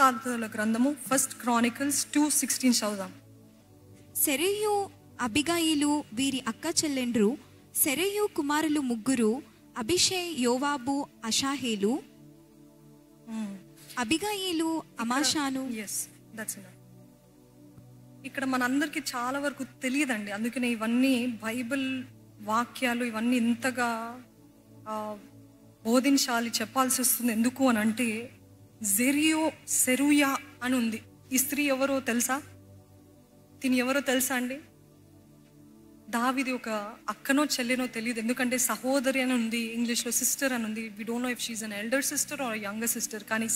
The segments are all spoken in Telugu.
వృత్తాంతాల గ్రంథము 1 Chronicles 2:16 చదువుదాం. సెరూయు అబిగయిలు వీరి అక్క చెల్లెండ్రు. సెరూయు కుమారులు ముగ్గురు, అబిషై, యోవాబు, అషాహేలు. అబిగయిలు అమాషాను. ఇక్కడ మనందరికీ చాలా వరకు తెలియదండి, అందుకనే ఇవన్నీ బైబిల్ వాక్యాలు ఇవన్నీ ఇంతగా బోధించాలి, చెప్పాల్సి వస్తుంది. ఎందుకు అని అంటే సెరూయా అని ఉంది. ఈ స్త్రీ ఎవరో తెలుసా? తిని ఎవరో తెలుసా అండి? దావీది ఒక అక్కనో చెల్లెనో తెలియదు, ఎందుకంటే సహోదరి అని ఉంది, ఇంగ్లీష్లో సిస్టర్ అని ఉంది. We don't know if she an elder sister or younger sister. కానీ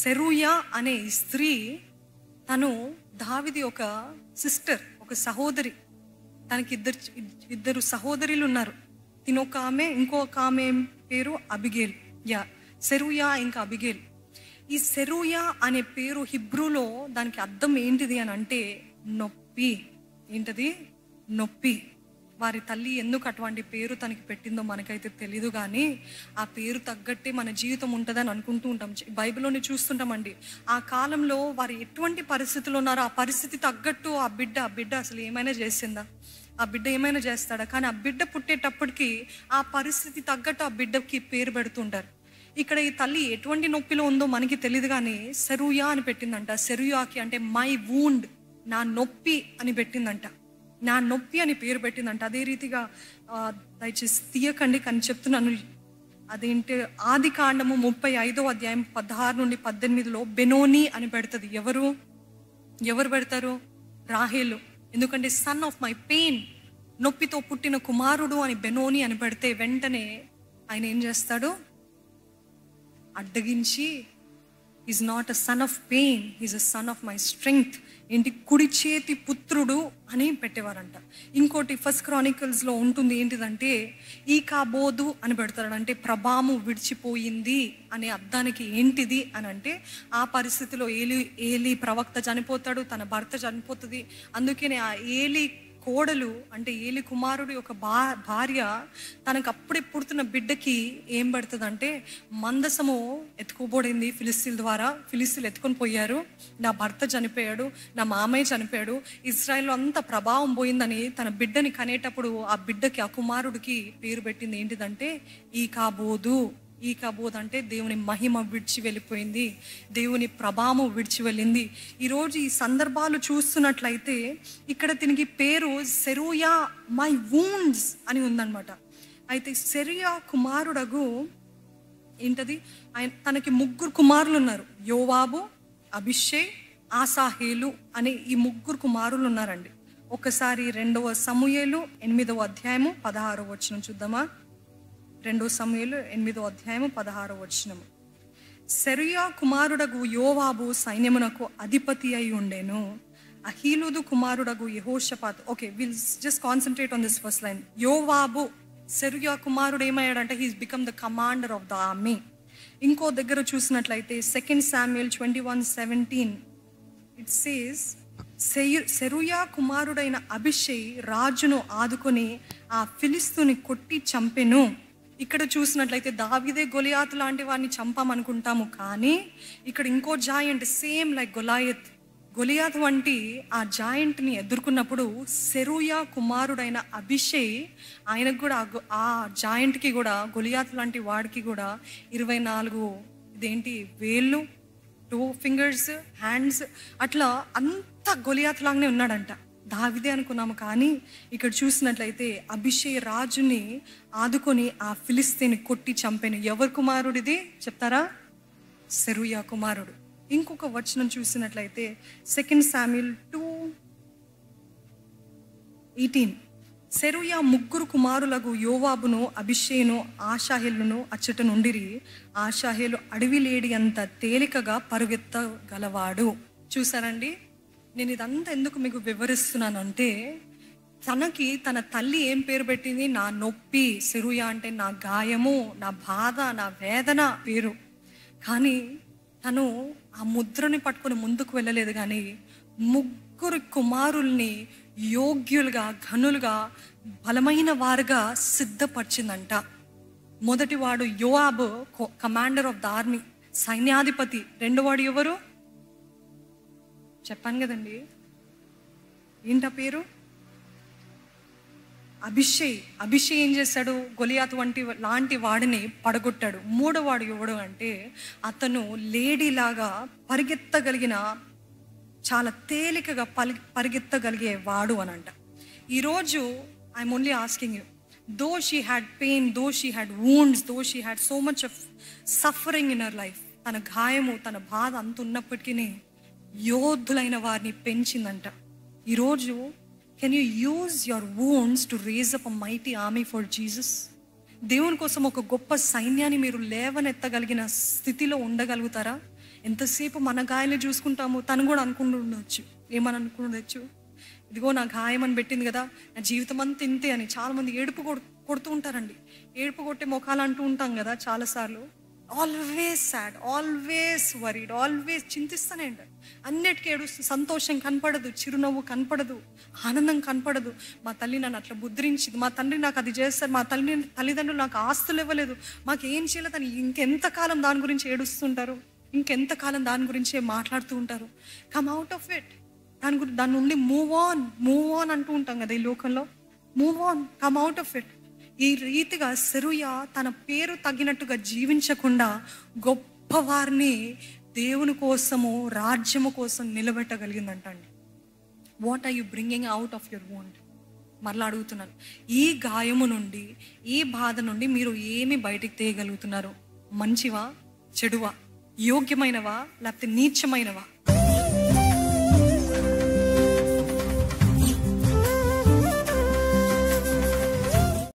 సెరూయా అనే ఈ స్త్రీ, తను దావీది ఒక సిస్టర్, ఒక సహోదరి. తనకి ఇద్దరు సహోదరులు ఉన్నారు. తినొక ఆమె, ఇంకొక ఆమె పేరు అబిగేల్. సెరూయా ఇంకా అబిగేల్. ఈ సెరూయా అనే పేరు హిబ్రూలో దానికి అర్థం ఏంటిది అని అంటే నొప్పి. ఏంటది? నొప్పి. వారి తల్లి ఎందుకు అటువంటి పేరు తనకి పెట్టిందో మనకైతే తెలీదు, కానీ ఆ పేరు తగ్గట్టే మన జీవితం ఉంటుందని అనుకుంటూ ఉంటాం. బైబిల్లోనే చూస్తుంటామండి. ఆ కాలంలో వారు ఎటువంటి పరిస్థితుల్లో ఉన్నారో ఆ పరిస్థితి తగ్గట్టు ఆ బిడ్డ అసలు ఏమైనా చేసిందా? ఆ బిడ్డ ఏమైనా చేస్తాడా? కానీ ఆ బిడ్డ పుట్టేటప్పటికి ఆ పరిస్థితి తగ్గట్టు ఆ బిడ్డకి పేరు పెడుతుంటారు. ఇక్కడ ఈ తల్లి ఎటువంటి నొప్పిలో ఉందో మనకి తెలియదు, కానీ సెరూయా అని పెట్టిందంట. సెరూయాకి అంటే మై వూండ్, నా నొప్పి అని పెట్టిందంట. నా నొప్పి అని పేరు పెట్టిందంట. అదే రీతిగా దయచేసి తీయకండి కానీ చెప్తున్నాను. అదేంటి, ఆది కాండము 35వ అధ్యాయం 16 నుండి 18లో బెనోని అని పెడుతుంది. ఎవరు పెడతారు? రాహేలు. ఎందుకంటే సన్ ఆఫ్ మై పెయిన్, నొప్పితో పుట్టిన కుమారుడు అని బెనోని అని పెడితే వెంటనే ఆయన ఏం చేస్తాడు? అడ్డగించి is not a son of pain, is a son of my strength. ఏంటి? కుడి చేతి పుత్రుడు అని పెట్టేవారంట. ఇంకోటి 1 Chroniclesలో ఉంటుంది, ఏంటిదంటే ఈ కాబోదు అని పెడతాడు. అంటే ప్రభావం విడిచిపోయింది అనే అర్థానికి ఏంటిది అని అంటే, ఆ పరిస్థితిలో ఏలి ప్రవక్త చనిపోతాడు, తన భర్త చనిపోతుంది. అందుకనే ఆ ఏలి కోడలు అంటే ఏలి కుమారుడు యొక్క భార్య తనకు అప్పుడే పుడుతున్న బిడ్డకి ఏం పెడుతుందంటే, మందసము ఎత్తుకోబడింది ఫిలిస్తీన్ల ద్వారా, ఫిలిస్తీన్లు ఎత్తుకొని పోయారు, నా భర్త చనిపోయాడు, నా మామయ్య చనిపోయాడు, ఇజ్రాయెల్లో అంత ప్రభావం పోయిందని తన బిడ్డని కనేటప్పుడు ఆ బిడ్డకి, ఆ కుమారుడికి పేరు పెట్టింది ఏంటిదంటే ఈకాబోదు. ఈకాబోద్ అంటే దేవుని మహిమ విడిచి వెళ్ళిపోయింది, దేవుని ప్రభావం విడిచి వెళ్ళింది. ఈరోజు ఈ సందర్భాలు చూస్తున్నట్లయితే ఇక్కడ తిరిగి పేరు సెరూయా మై వూండ్స్ అని ఉందన్నమాట. అయితే సెరూయా కుమారుడగు ఏంటది? తనకి 3 కుమారులు ఉన్నారు. యోవాబు, అబిషై, ఆసాహేలు అనే ఈ 3 కుమారులు ఉన్నారండి. ఒకసారి 2వ సమూయేలు 8వ అధ్యాయము 16వ వచనం చూద్దామా? 2 సమూయేలు 8వ అధ్యాయము 16వ వచనము. సెరూయా కుమారుడగు యోవాబు సైన్యమునకు అధిపతి అయి ఉండెను. అహీలుదు కుమారుడగు యెహోషాపాతు. Okay, will just concentrate on this first line. యోవాబు సెరూయా కుమారుడు ఏమయ్యాడంటే he's become the commander of the army. ఇంకో దగ్గర చూసినట్లయితే 2 Samuel 21:17 ఇట్ సేస్, సెరూయా కుమారుడైన అబిషై రాజును ఆదుకొని ఆ ఫిలిస్తీని కొట్టి చంపెను. ఇక్కడ చూసినట్లయితే దావీదే గొలియాతు లాంటి వాడిని చంపామనుకుంటాము, కానీ ఇక్కడ ఇంకో జాయింట్ సేమ్ లైక్ గొలియాత్ వంటి ఆ జాయింట్ని ఎదుర్కొన్నప్పుడు సెరూయా కుమారుడైన అబిషై, ఆయనకు కూడా ఆ జాయింట్కి కూడా, గొలియాత్ లాంటి వాడికి కూడా 24 ఇదేంటి వేళ్ళు, 2 fingers, హ్యాండ్స్, అట్లా అంత గొలియాత్ లాగానే ఉన్నాడంట. దావీదే అనుకున్నాము, కానీ ఇక్కడ చూసినట్లయితే అబిషై రాజుని ఆదుకొని ఆ ఫిలిస్తీని కొట్టి చంపాను. ఎవరి కుమారుడిది చెప్తారా? సెరూయా కుమారుడు. ఇంకొక వచనం చూసినట్లయితే 2 Samuel 2:18 సెరూయా 3 కుమారులకు యోవాబును, అబిషైను, ఆషాహేలును అచ్చట నుండిరి. ఆషాహేలు అడవి లేడి అంత తేలికగా పరుగెత్తగలవాడు. చూసారండి, నేను ఇదంతా ఎందుకు మీకు వివరిస్తున్నానంటే, తనకి తన తల్లి ఏం పేరు పెట్టింది? నా నొప్పి. సెరూయా అంటే నా గాయము, నా బాధ, నా వేదన పేరు. కానీ తను ఆ ముద్రని పట్టుకొని ముందుకు వెళ్ళలేదు, కానీ 3 కుమారుల్ని యోగ్యులుగా, ఘనులుగా, బలమైన వారుగా సిద్ధపరిచిందంట. మొదటివాడు యోవాబు, కమాండర్ ఆఫ్ ద ఆర్మీ, సైన్యాధిపతి. రెండోవాడు ఎవరు? చెప్పాను కదండి, ఏంటా పేరు? అభిషేక్ ఏం చేశాడు? గొలియాతు లాంటి వాడిని పడగొట్టాడు. మూడోవాడు ఎవడు అంటే, అతను లేడీలాగా పరిగెత్తగలిగిన, చాలా తేలికగా పరిగెత్తగలిగే వాడు అని అంట. ఈరోజు I'm only asking you, though she had pain, though she had wounds, though she had so much of suffering in her life, తన గాయము, తన బాధ అంత ఉన్నప్పటికీ యోధులైన వారిని పెంచిందంట. ఈరోజు can you use your wounds to raise up a mighty army for Jesus? దేవుని కోసం ఒక గొప్ప సైన్యాన్ని మీరు లేవనెత్తగలిగిన స్థితిలో ఉండగలుగుతారా? ఎంతసేపు మన గాయాలు చూసుకుంటాము. తను కూడా అనుకుంటుండొచ్చు, ఏమని అనుకుండొచ్చు, ఇదిగో నా గాయం అని పెట్టింది కదా, నా జీవితం అంతా ఇంతే అని. చాలామంది ఏడుపు కొడుతూ ఉంటారండి. ఏడుపు కొట్టే ముఖాలు అంటూ ఉంటాం కదా చాలాసార్లు. Always sad, always worried, always చింతిస్తూనే ఉంటారు. అన్నిటికీ ఏడుస్తుంది. సంతోషం కనపడదు, చిరునవ్వు కనపడదు, ఆనందం కనపడదు. మా తల్లి నన్ను అట్లా ముద్రించింది, మా తండ్రి నాకు అది చేస్తారు, మా తల్లిదండ్రులు నాకు ఆస్తులు ఇవ్వలేదు, మాకు ఏం చేయలేదని ఇంకెంతకాలం దాని గురించి ఏడుస్తుంటారు, ఇంకెంతకాలం దాని గురించే మాట్లాడుతూ ఉంటారు. Come out of it. దాని నుండి మూవ్ ఆన్ అంటూ ఉంటాం కదా ఈ లోకంలో. Move on, come out of it. ఈ రీతిగా సెరూయా తన పేరు తగినట్టుగా జీవించకుండా గొప్పవారిని దేవుని కోసము, రాజ్యము కోసం నిలబెట్టగలిగిందంటండి. What are you bringing out of your wound? మరలా అడుగుతున్నాను, ఈ గాయము నుండి, ఈ బాధ నుండి మీరు ఏమి బయటికి తీయగలుగుతున్నారు? మంచివా, చెడువా, యోగ్యమైనవా, లేకపోతే నీచమైనవా?